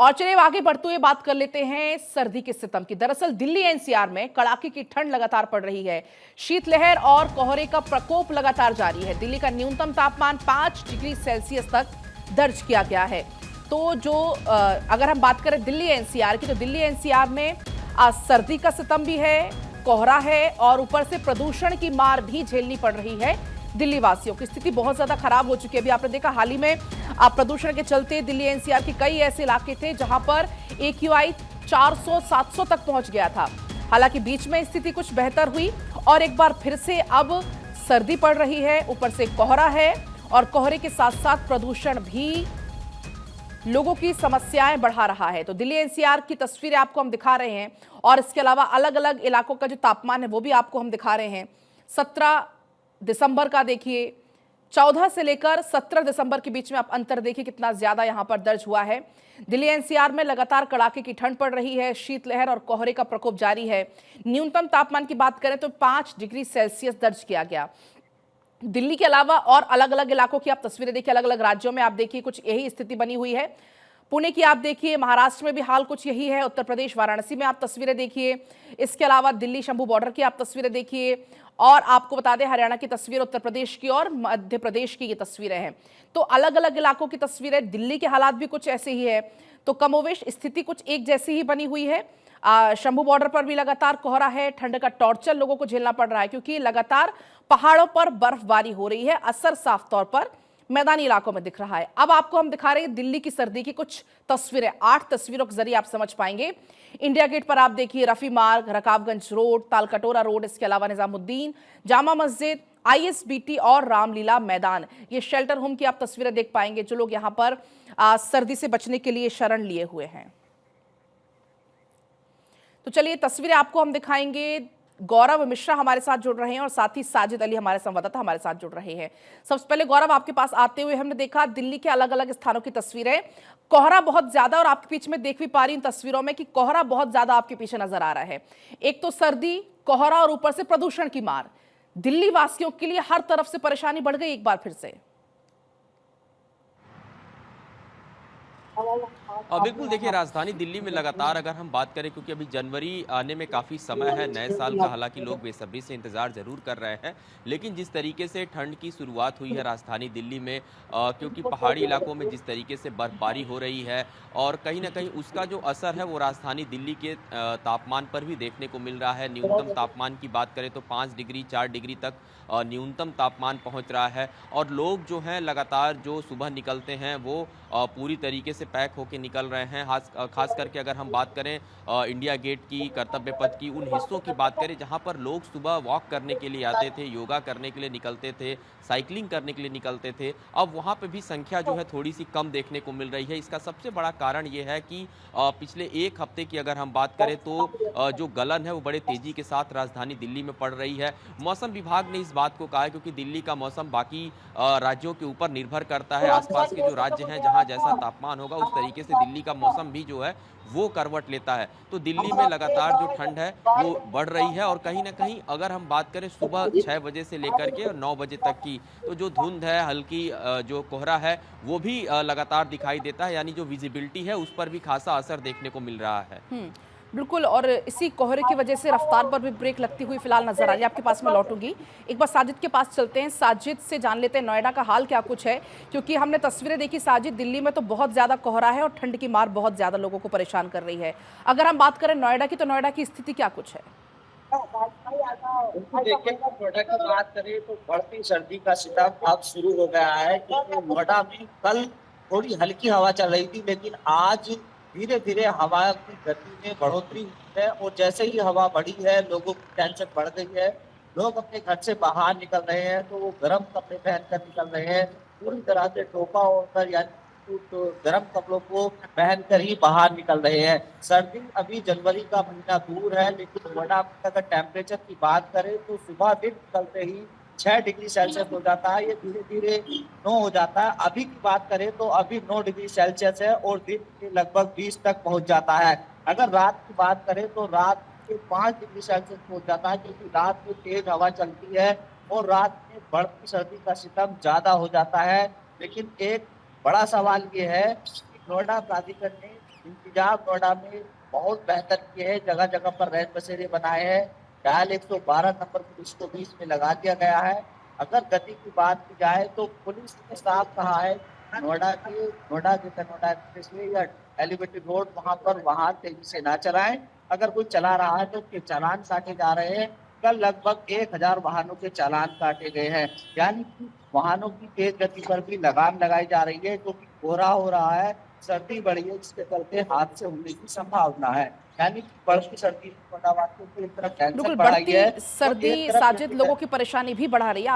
और चलिए आगे बढ़ते हुए बात कर लेते हैं सर्दी के सितम की। दरअसल दिल्ली एनसीआर में कड़ाके की ठंड लगातार पड़ रही है। शीतलहर और कोहरे का प्रकोप लगातार जारी है। दिल्ली का न्यूनतम तापमान 5 डिग्री सेल्सियस तक दर्ज किया गया है। तो अगर हम बात करें दिल्ली एनसीआर की, तो दिल्ली एनसीआर में आज सर्दी का सितम भी है, कोहरा है और ऊपर से प्रदूषण की मार भी झेलनी पड़ रही है। दिल्ली वासियों की स्थिति बहुत ज्यादा खराब हो चुकी है। अभी आपने देखा हाल ही में प्रदूषण के चलते दिल्ली एनसीआर के कई ऐसे इलाके थे जहां पर एक्यूआई 400-700 तक पहुंच गया था। हालांकि बीच में स्थिति कुछ बेहतर हुई और एक बार फिर से अब सर्दी पड़ रही है, ऊपर से कोहरा है और कोहरे के साथ साथ प्रदूषण भी लोगों की समस्याएं बढ़ा रहा है। तो दिल्ली एनसीआर की तस्वीरें आपको हम दिखा रहे हैं और इसके अलावा अलग अलग इलाकों का जो तापमान है वो भी आपको हम दिखा रहे हैं। 17 दिसंबर का देखिए, 14 से लेकर 17 दिसंबर के बीच में आप अंतर देखिए कितना ज्यादा यहां पर दर्ज हुआ है। दिल्ली एनसीआर में लगातार कड़ाके की ठंड पड़ रही है, शीतलहर और कोहरे का प्रकोप जारी है। न्यूनतम तापमान की बात करें तो 5 डिग्री सेल्सियस दर्ज किया गया। दिल्ली के अलावा और अलग अलग इलाकों की आप तस्वीरें देखिए, अलग अलग राज्यों में आप देखिए कुछ यही स्थिति बनी हुई है। पुणे की आप देखिए, महाराष्ट्र में भी हाल कुछ यही है, उत्तर प्रदेश वाराणसी में आप तस्वीरें देखिए, इसके अलावा दिल्ली शंभू बॉर्डर की आप तस्वीरें देखिए और आपको बता दें हरियाणा की तस्वीर, उत्तर प्रदेश की और मध्य प्रदेश की ये तस्वीरें हैं। तो अलग अलग इलाकों की तस्वीरें, दिल्ली के हालात भी कुछ ऐसे ही है। तो कमोवेश स्थिति कुछ एक जैसी ही बनी हुई है। शंभू बॉर्डर पर भी लगातार कोहरा है, ठंड का टॉर्चर लोगों को झेलना पड़ रहा है क्योंकि लगातार पहाड़ों पर बर्फबारी हो रही है। असर साफ तौर पर मैदानी इलाकों में दिख रहा है। अब आपको हम दिखा रहे हैं दिल्ली की सर्दी की कुछ तस्वीरें। 8 तस्वीरों के जरिए आप समझ पाएंगे। इंडिया गेट पर आप देखिए रफी मार्ग, रकाबगंज रोड, तालकटोरा रोड, इसके अलावा निजामुद्दीन, जामा मस्जिद, आईएसबीटी और रामलीला मैदान, ये शेल्टर होम की आप तस्वीरें देख पाएंगे जो लोग यहां पर सर्दी से बचने के लिए शरण लिए हुए हैं। तो चलिए तस्वीरें आपको हम दिखाएंगे। गौरव मिश्रा हमारे साथ जुड़ रहे हैं और साथ ही साजिद अली हमारे संवाददाता हमारे साथ जुड़ रहे हैं। सबसे पहले गौरव, आपके पास आते हुए हमने देखा दिल्ली के अलग अलग स्थानों की तस्वीरें। कोहरा बहुत ज्यादा और आपके पीछे में देख भी पा रही हूं तस्वीरों में कि कोहरा बहुत ज्यादा आपके पीछे नजर आ रहा है। एक तो सर्दी, कोहरा और ऊपर से प्रदूषण की मार, दिल्ली वासियों के लिए हर तरफ से परेशानी बढ़ गई एक बार फिर से। बिल्कुल देखिए, राजधानी दिल्ली में लगातार अगर हम बात करें, क्योंकि अभी जनवरी आने में काफ़ी समय है नए साल का, हालांकि लोग बेसब्री से इंतजार जरूर कर रहे हैं, लेकिन जिस तरीके से ठंड की शुरुआत हुई है राजधानी दिल्ली में, क्योंकि पहाड़ी इलाकों में जिस तरीके से बर्फबारी हो रही है और कहीं ना कहीं उसका जो असर है वो राजधानी दिल्ली के तापमान पर भी देखने को मिल रहा है। न्यूनतम तापमान की बात करें तो 5 डिग्री 4 डिग्री तक न्यूनतम तापमान पहुंच रहा है और लोग जो हैं लगातार जो सुबह निकलते हैं वो पूरी तरीके से पैक होकर निकल रहे हैं। खास करके अगर हम बात करें इंडिया गेट की, कर्तव्य पथ की, उन हिस्सों की बात करें जहां पर लोग सुबह वॉक करने के लिए आते थे, योगा करने के लिए निकलते थे, साइकिलिंग करने के लिए निकलते थे, अब वहां पे भी संख्या जो है थोड़ी सी कम देखने को मिल रही है। इसका सबसे बड़ा कारण ये है कि पिछले एक हफ्ते की अगर हम बात करें तो जो गलन है वो बड़े तेजी के साथ राजधानी दिल्ली में पड़ रही है। मौसम विभाग ने इस बात को कहा है क्योंकि दिल्ली का मौसम बाकी राज्यों के ऊपर निर्भर करता है। आसपास के जो राज्य हैं जहां जैसा तापमान होगा उस तरीके से दिल्ली का मौसम भी जो है वो करवट लेता है। तो दिल्ली में लगातार जो ठंड है वो बढ़ रही है और कहीं ना कहीं अगर हम बात करें सुबह 6 बजे से लेकर के 9 बजे तक की, तो जो धुंध है, हल्की जो कोहरा है वो भी लगातार दिखाई देता है, यानी जो विजिबिलिटी है उस पर भी खासा असर देखने को मिल रहा है। बिल्कुल, और इसी कोहरे की वजह से रफ्तार पर भी ब्रेक लगती हुई फिलहाल नजर आ रही है। आपके पास मैं लौटूंगी, एक बार साजिद के पास चलते हैं। साजिद से जान लेते हैं नोएडा का हाल क्या कुछ है, क्योंकि हमने तस्वीरें देखी साजिद, दिल्ली में तो बहुत ज्यादा कोहरा है और ठंड की मार बहुत ज्यादा लोगों को परेशान कर रही है। अगर हम बात करें नोएडा की, तो नोएडा की स्थिति क्या कुछ है? देखिए, नोएडा की बात करें तो बढ़ती सर्दी का सितम अब शुरू हो गया है, क्योंकि नोएडा में कल थोड़ी हल्की हवा चल रही थी, लेकिन आज धीरे धीरे हवा की गति में बढ़ोतरी हुई है और जैसे ही हवा बढ़ी है लोगों की टेंशन बढ़ गई है। लोग अपने घर से बाहर निकल रहे हैं तो वो गर्म कपड़े पहनकर निकल रहे हैं, पूरी तरह से टोपा ओढ़कर, यानी तो गर्म कपड़ों को पहनकर ही बाहर निकल रहे हैं। सर्दी अभी जनवरी का महीना दूर है, लेकिन नोएडा में अगर टेम्परेचर की बात करें तो सुबह दिन निकलते ही 6 डिग्री सेल्सियस हो जाता है, ये धीरे धीरे 9 हो जाता है। अभी की बात करें तो अभी 9 डिग्री सेल्सियस है और दिन के लगभग 20 तक पहुंच जाता है। अगर रात की बात करें तो रात के 5 डिग्री सेल्सियस पहुंच जाता है, क्योंकि रात में तेज हवा चलती है और रात में बढ़ती सर्दी का सितम ज्यादा हो जाता है। लेकिन एक बड़ा सवाल ये है कि नोएडा प्राधिकरण ने इंतजाम नोएडा में बहुत बेहतर किए हैं। जगह जगह पर रैन बसेरे बनाए हैं। डायल 112 नंबर पुलिस को भी इसमें लगा दिया गया है। अगर गति की बात की जाए तो पुलिस ने साफ कहा है नोएडा के नोएडा एक्सप्रेसवे या एलिवेटेड रोड वहां तेजी से ना चलाएं। अगर कोई चला रहा है तो उसके चालान काटे जा रहे हैं। कल लगभग 1000 वाहनों के चालान काटे गए हैं। यानी कि वाहनों की तेज गति पर भी लगाम लगाई जा रही है, क्योंकि कोहरा हो रहा है, सर्दी बढ़ी है, जिसके चलते हादसे होने की संभावना है। यानी कि बढ़ती सर्दी नोएडा वासियों को एक तरफ टेंशन बिल्कुल, बढ़ाई बढ़ती है तो सर्दी एक तरफ साजिद लोगों की परेशानी भी बढ़ा रही है।